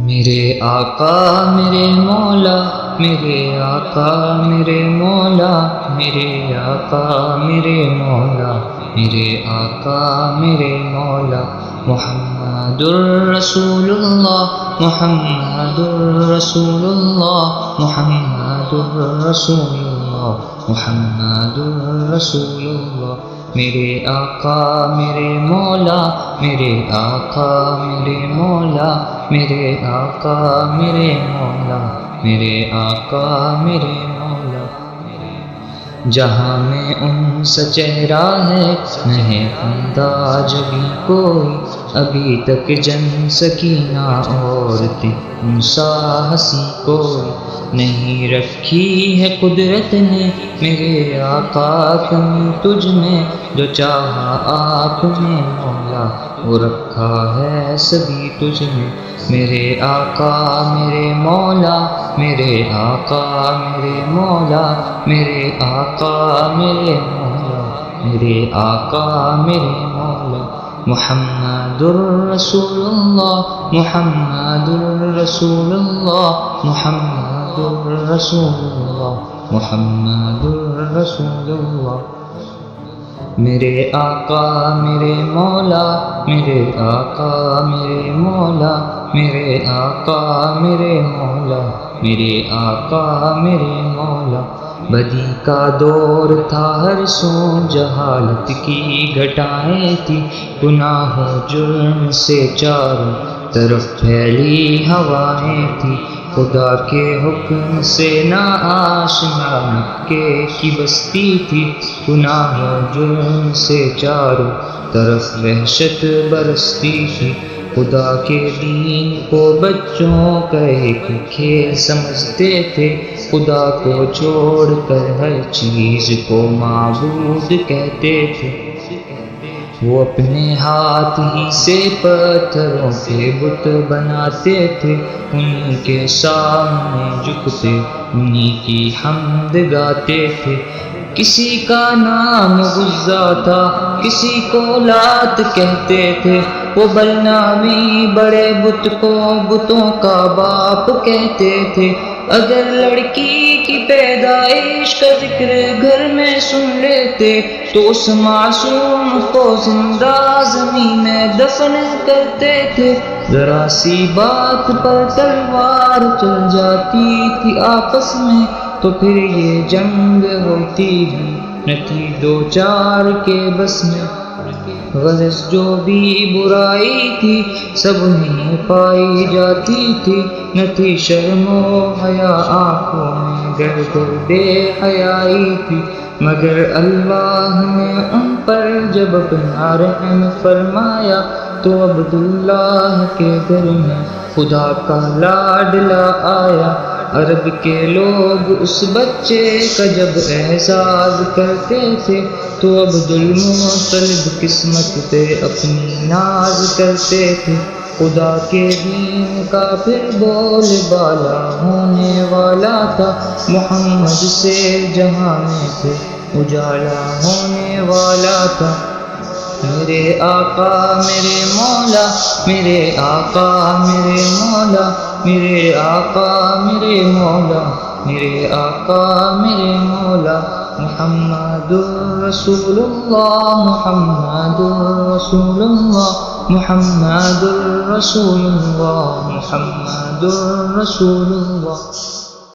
میرے آقا میرے مولا، میرے آقا میرے مولا، میرے آقا میرے مولا، میرے آقا میرے مولا، محمد الرسول اللہ، محمد الرسول اللہ، محمد الرسول اللہ، محمد الرسول اللہ۔ میرے آقا میرے مولا، میرے آقا میرے مولا، میرے آقا میرے مولا، میرے آقا میرے مولا۔ جہاں میں ان سا چہرہ ہے نہیں انداز بھی کوئی، ابھی تک جن سکینہ عورتیں ان سا ہنسی کوئی نہیں رکھی ہے قدرت نے میرے آقا کمی تجھ میں، جو چاہا آپ نے مولا وہ رکھا ہے سبھی تجھ میں۔ میرے آقا میرے مولا، میرے آقا میرے مولا، میرے آقا میرے مولا، میرے آقا میرے مولا۔ محمد الرسول اللہ، محمد الرسول اللہ، محمد الرسول اللہ، محمد الرسول اللہ۔ میرے آقا میرے مولا، میرے آقا میرے مولا، میرے آقا میرے مولا، میرے آقا میرے مولا۔ بدی کا دور تھا ہر سو، جہالت کی گھٹائیں تھی، گناہ و جرم سے چاروں طرف پھیلی ہوائیں تھی، خدا کے حکم سے نہ آشنا مکے کی بستی تھی، گناہ و جرم سے چاروں طرف وحشت برستی تھی، خدا کے دین کو بچوں کا ایک کھیل سمجھتے تھے، خدا کو چھوڑ کر ہر چیز کو معبود کہتے تھے۔ وہ اپنے ہاتھ ہی سے پتھروں کے بت بناتے تھے، انہی کے سامنے جھکتے انہی کی حمد گاتے تھے۔ کسی کا نام عزا تھا، کسی کو لات کہتے تھے، وہ بدنامی بڑے بت کو بتوں کا باپ کہتے تھے۔ اگر لڑکی کی پیدائش کا ذکر گھر میں سن لیتے تو اس معصوم کو زندہ زمین میں دفن کرتے تھے، ذرا سی بات پر تلوار چل جاتی تھی آپس میں تو پھر یہ جنگ ہوتی بھی نہ تھی دو چار کے بس میں۔ غرض جو بھی برائی تھی سب میں پائی جاتی تھی، نہ تھی شرم و حیا آنکھوں میں گر بے حیائی تھی، مگر اللہ نے ان پر جب اپنا رحم فرمایا تو عبداللہ کے گھر میں خدا کا لاڈلا آیا۔ عرب کے لوگ اس بچے کا جب اعزاز کرتے تھے تو عبدالمطلب قسمت پہ اپنی ناز کرتے تھے، خدا کے دین کا پھر بول بالا ہونے والا تھا، محمد سے جہاں میں پھر اجالا ہونے والا تھا۔ میرے آقا میرے مولا، میرے آقا میرے مولا، میرے آقا میرے مولا، میرے آقا میرے مولا۔ محمد الرسول اللہ، محمد الرسول اللہ، محمد الرسول اللہ، محمد الرسول اللہ۔